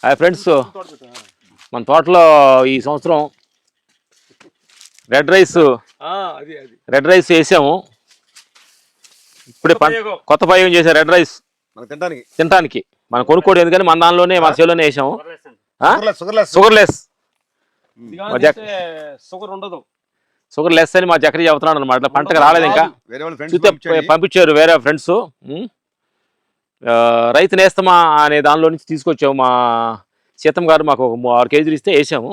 Hi friends, మన తోటలో ఈ సంవత్సరం రెడ్ రైస్ వేసాము. ఇప్పుడే కొత్త ప్రయోగం చేసాం. రెడ్ రైస్ తినడానికి మనం కొనుక్కోవడం ఎందుకని మన దానిలోనే మన చేలోనే వేసాము. షుగర్ లెస్ అని మా చక్రి చెబుతున్నాడు అనమాట. పంటకు రాలేదు ఇంకా, చూస్తే పంపించారు వేరే ఫ్రెండ్స్. రైతు నేస్తమా అనే దానిలో నుంచి తీసుకొచ్చాము. మా సీతం గారు మాకు 6 కేజీలు ఇస్తే వేసాము.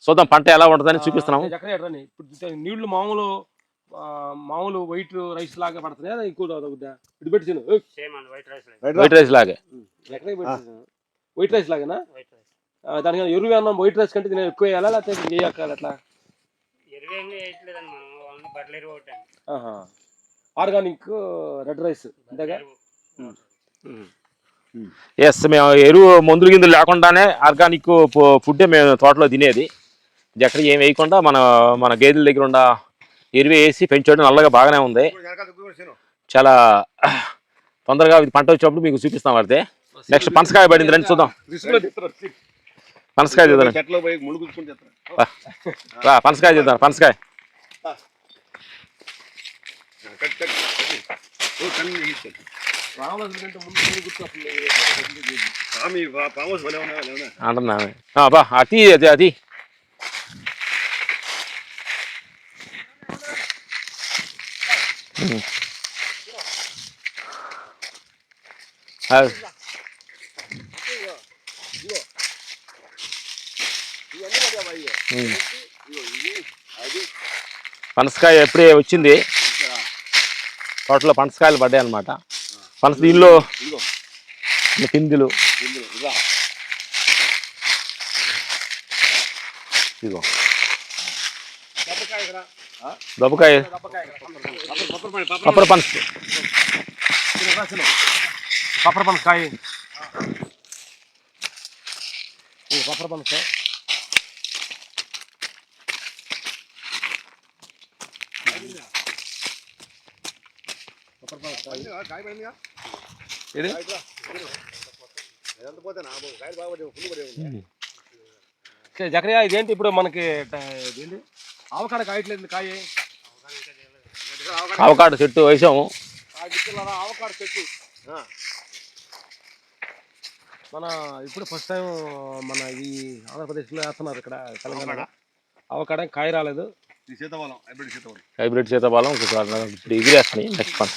చూద్దాం పంట ఎలా ఉంటుందని చూపిస్తున్నాము. నీళ్లు మామూలు వైట్ రైస్ లాగా పడుతున్నాయి. వైట్ రైస్ లాగే వైట్ రైస్ లాగేనా? దానికి ఎరువు అన్నం వైట్ రైస్ కంటే నేను ఎక్కువ వేయాలా లేకపోతే వేయాలి? అట్లా ఆర్గానిక్ రెడ్ రైస్ అంతేగా? ఎస్, మేము ఎరువు మందులు గిందులు లేకుండానే ఆర్గానిక్ ఫుడ్డే మేము తోటలో తినేది. ఎక్కడ ఏం వేయకుండా మన గేదెల దగ్గర ఉన్న ఎరువు వేసి పెంచడం నల్లగా బాగానే ఉంది. చాలా తొందరగా పంట వచ్చినప్పుడు మీకు చూపిస్తాం. పడితే నెక్స్ట్ పనసకాయ పడింది, రండి చూద్దాం. పనసకాయ చూద్దాం, పనసకాయ చూద్దాం. పనసకాయ అంటున్నా బా అతి అది పనసకాయ ఎప్పుడే వచ్చింది. తోటలో పనసకాయలు పడ్డాయి అన్నమాట. దీనిలో పిందులు ఇదిగో దబ్బకాయ, కొబ్బరి పనస, కొబ్బరి పనసకాయ, కొబ్బరి పనస, జకరియా ఇదేంటి ఇప్పుడు మనకి ఆవకాడ కాయట్లేదు? కాయ ఆవకాడ చెట్టు వేసాము. ఆవకాడ చెట్టు మన ఇప్పుడు ఫస్ట్ టైం మన ఈ ఆంధ్రప్రదేశ్లో వేస్తున్నారు. ఇక్కడ తెలంగాణ ఆవకాడ కాయ రాలేదు. హైబ్రిడ్ సీతాఫలం ఇప్పుడు ఎగిరేస్తున్నాయి. నెక్స్ట్ పంట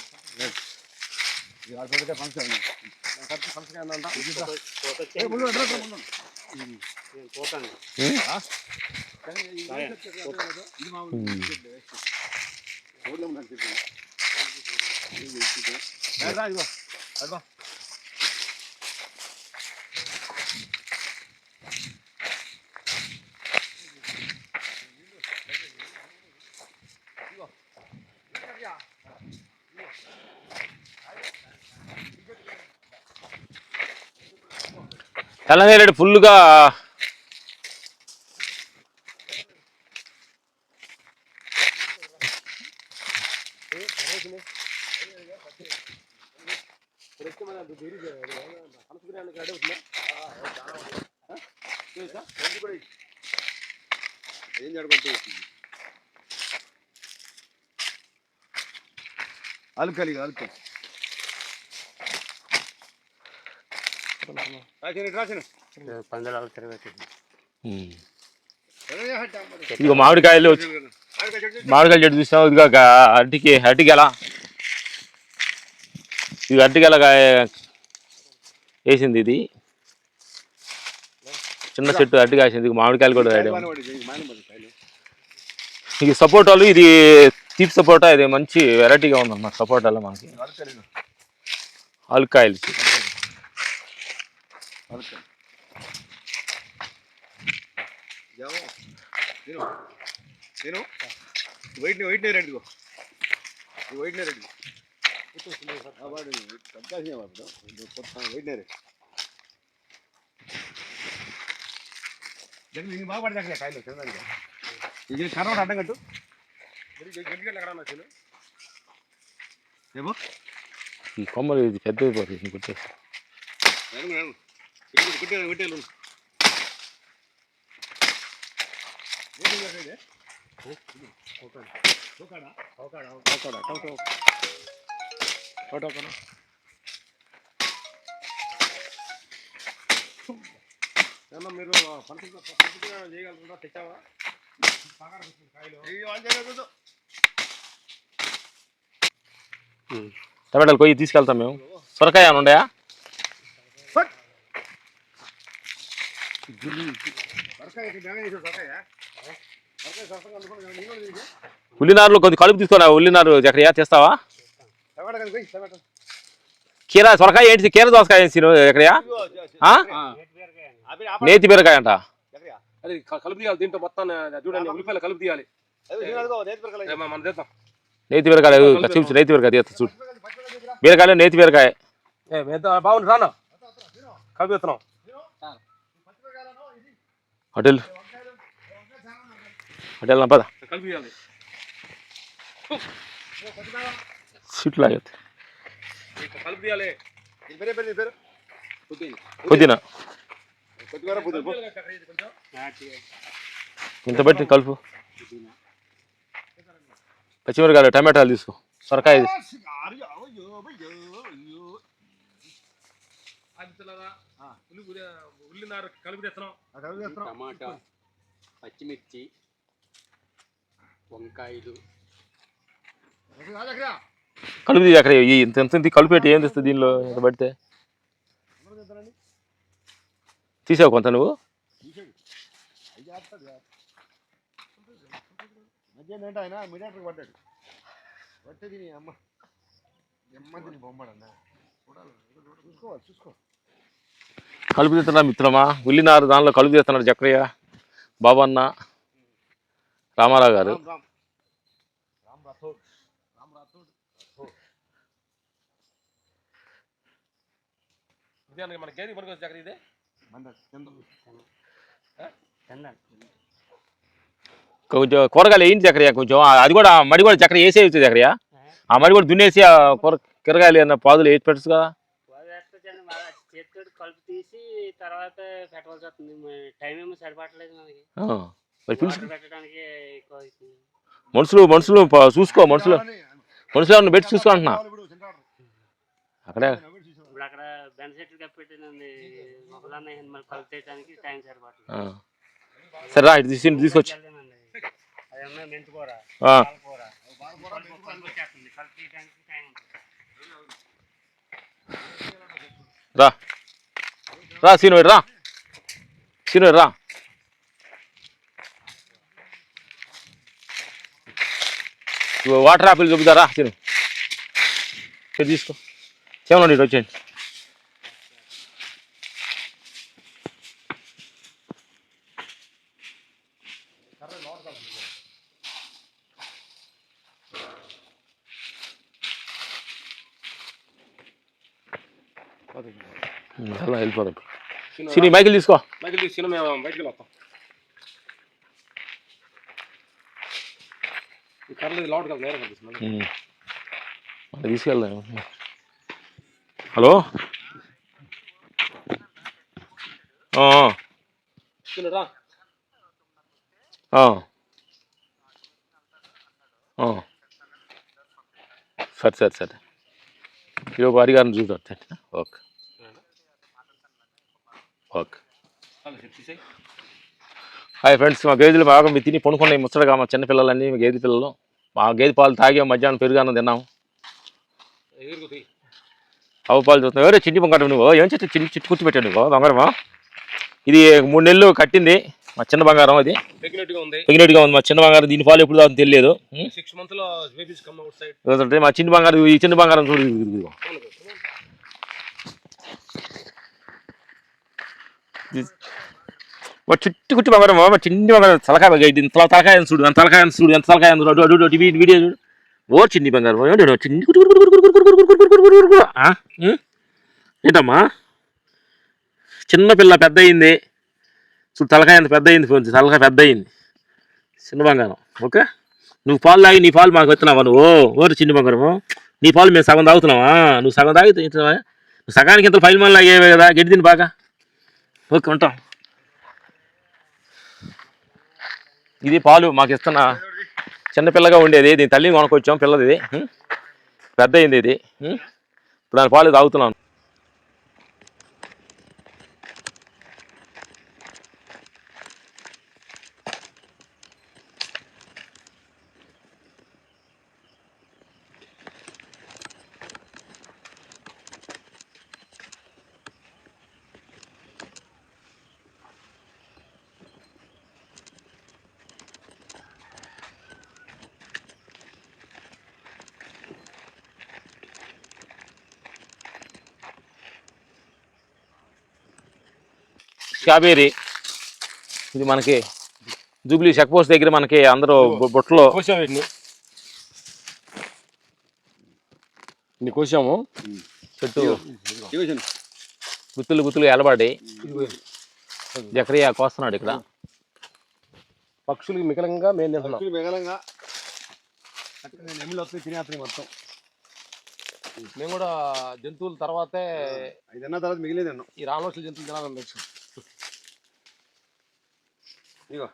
తెల్లనేరేడు ఫుల్గా అల్కలి ఇదిగో మామిడికాయలు చెట్టు చూసావు. ఇదిగో అరటికి ఎలా ఇది అరటికెలకాయ వేసింది. ఇది చిన్న చెట్టు అరటి కాసింది. మామిడికాయలు కూడా వేయడం. ఇది సపోటాలు, ఇది తీపి సపోటా. ఇది మంచి వెరైటీగా ఉందన్నమాట సపోటాలో మనకి. ఆలుకాయలు బాగా పడతాయి కాయలు ఇది కర్ర అడ్డం కట్టు. ఈ కొమ్మలు ఇది పెద్దది పోతుంది. మీరు చేయగలుగుతుందా తెచ్చావా టమాటాలు కొయ్యి తీసుకెళ్తాం మేము. సొరకాయ ఏమైనా ఉన్నాయా? ఉల్లినారులో కొంచెం కలుపు తీసుకున్నా. ఉల్లినారు ఎక్కడయా తెస్తావా? కీర సొరకాయ ఏంటి? కీర దోసకాయ ఏంటి ఎక్కడయా? నేతి బీరకాయ అంట. అది కలుపు తీయాలి దీంట్లో మొత్తం చూడండి ఉల్లిపాయలు కలుపు తీయాలి మనం చేద్దాం. నేతి బీరకాయ చూసి నేతి బీరకాయ తీస్తా చూడు. బీరకాయలు నేతి బీరకాయ బాగుంది రానా కలుపు తీస్తున్నాం. హోటల్ హోటల్ పద కలుపు తీయాలి సీట్లు లాగేది కలుపు తీయాలి. పుదీనా ఇంత బట్టి కలుపు. పచ్చిమిరకాయలు టమాటాలు తీసుకో. సొరకాయ ఉల్లినారు కలుపు తీస్తున్నాం. టమాటా, పచ్చిమిర్చి, వంకాయలు కలుపు అక్కడ ఇంత ఎంత కలుపు పెట్టి ఏం తెస్తుంది దీనిలో? ఇంత పడితే తీసావు కొంత నువ్వు. కలుపు తీస్తున్నా మిత్రమా. ఉల్లినారు దానిలో కలుపు తీస్తున్నారు చక్రయ్య, బాబన్న, రామారావు గారు. మన గేది పనికి చక్ర ఇదే కొంచెం కూరగాయలు ఏంటి చక్రయ్య? కొంచెం అది కూడా మడి కూడా చక్ర వేసేయచ్చు చక్రయ్య. ఆ మడి కూడా దున్నేసి ఆ కూరగాయలు అన్న పాదులు వేసి పెట్టచ్చు కదా. కలుపు తీసి తర్వాత పెట్టవలసి వస్తుంది. టైం ఏమో సరిపడలేదు మనకి. పెట్టడానికి మనుషులు చూసుకో. మనుషులు ఏమన్నా పెట్టి చూసుకో అంటున్నా. అక్కడే ఇప్పుడు అక్కడ బెండ చెట్లు కప్పెట్టింది ఒకదాన్ని మళ్ళీ కలుపు తీయడానికి టైం సరిపడలేదు. సరే రా ఇటు తీసుకొచ్చి అదేమన్నా మెంతికూర కూర కలుపు తీయడానికి టైం ఉంటుంది. రా సీను రా వాటర్ ఆపిల్ చూపుతారా సీను? తీసుకో. ఏమన్నా ఇటు వచ్చేయండి. అలా వెళ్ళిపోదాం. సీని మైకిల్ తీసుకో. మైకిల్ తీసుకుని మేము బయటకు వస్తాం. ఈ కర్రలు లోటు కదా నేరం కనిపిస్తుంది. తీసుకెళ్దాం. హలో సరే ఇదో వారి గారిని చూద్దాం. Okay hi friends. మా గేదెలు బాగా మీ తిని పనుకున్నాయి ముచ్చటగా. మా చిన్నపిల్లలన్నీ మా గేదె పిల్లలు. మా గేదె పాలు తాగాం. మధ్యాహ్నం పెరుగాను తిన్నాం. ఆవు పాలు చూస్తున్నావు. ఎవరో చిట్టి బంగారం నువ్వు ఏం చిట్టు కూర్చి పెట్టాడు నువ్వు బంగారమా? ఇది 3 నెలలు కట్టింది మా చిన్న బంగారం. అది ప్రెగ్నెంట్గా ఉంది మా చిన్న బంగారం. దీని పాలు ఎప్పుడు తాగుతుందో తెలియదు. 6 months లో బేబీస్ కమ్ అవుట్ సైడ్. మా చిన్న బంగారం. ఈ చిన్న బంగారం చూడు. మా చుట్టు కుట్టి బంగారం. మా చిన్ని బంగారం. తలకాయ తలకాయని చూడు. ఎంత తలకాయని చూడు. వీడియో చూడు. ఓ చిన్ని బంగారం. చిన్ని ఏంటమ్మా చిన్న పిల్ల పెద్ద అయింది చూడు. తలకాయ ఎంత పెద్ద అయింది. తలకాయ పెద్ద అయింది. చిన్న బంగారం. ఓకే నువ్వు పాలు తాగి నీ పాలు మాకు వస్తున్నావా నువ్వు? ఓ చిన్ని బంగారము. నీ పాలు మేము సగం తాగుతున్నావా? నువ్వు సగం తాగి తింటున్నావా? సగానికి ఇంత ఫైల్ మళ్ళీ అయ్యేవే కదా, గడ్డి తిని బాగా. ఓకే, ఉంటాం. ఇది పాలు మాకు ఇస్తున్న చిన్నపిల్లగా ఉండేది, దీని తల్లిని కొనుక్కొచ్చాం, పిల్లది ఇది పెద్ద అయింది ఇది. ఇప్పుడు దాని పాలు తాగుతున్నాను. స్ట్రాబెర్రీ ఇది మనకి జూబ్లీ చెక్ పోస్ట్ దగ్గర మనకి అందరూ బొట్టలో కోసాము వీటిని, ఇన్ని కోసాము. చెట్టు గుత్తులు ఎలబడి జకరియా కోస్తున్నాడు ఇక్కడ. పక్షులకి మిగలంగా మేము తింటున్నాం. మిగలంగా నెమ్మిలు వస్తాయి, తినేస్తాయి మొత్తం. మేము కూడా జంతువుల తర్వాతే 5 అన్న తర్వాత మిగిలేదు అన్నాం. ఈ రామలక్ష్మి జంతువులు తినాలని తెలుసు. ఇగో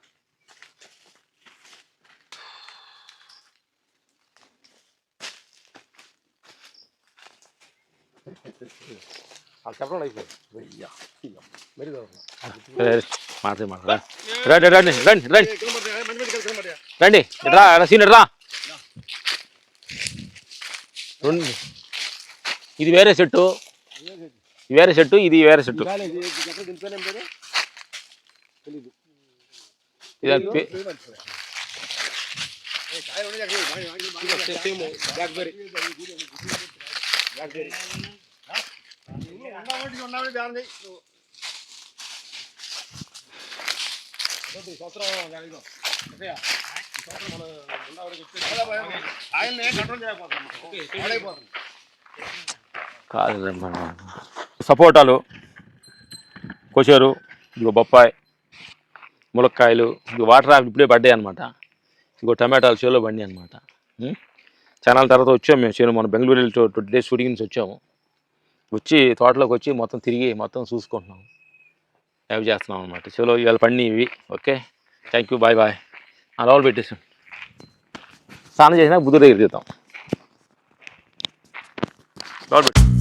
ఆ చెప్పడం అయిపోయింది. మరి రండి రండి రండి రండి రండి రా సీనియర్ రా. ఇది వేరే చెట్టు, ఇది వేరే చెట్టు, ఇది వేరే చెట్టు. కాదు సపోటాలు కోసారు, ఇదిగో బొప్పాయి, ములక్కాయలు, ఇదిగో వాటర్ ఆకులు ఇప్పుడే పడ్డాయి అనమాట. ఇదిగో టమాటాలు చేలో బండి అనమాట. చాలా తర్వాత వచ్చాము మేము చేను, మన బెంగళూరు వెళ్ళి 20 days షూటింగ్ నుంచి వచ్చాము. వచ్చి తోటలోకి వచ్చి మొత్తం తిరిగి మొత్తం చూసుకుంటున్నాం, అవి చేస్తున్నాం అనమాట. చేలో ఇవాళ పండి ఇవి. Okay, thank you, bye bye. ఆ లోపల పెట్టేసాం, స్నానం చేసినా బుద్ధి దగ్గర తీద్దాం. లోపల పెట్టు.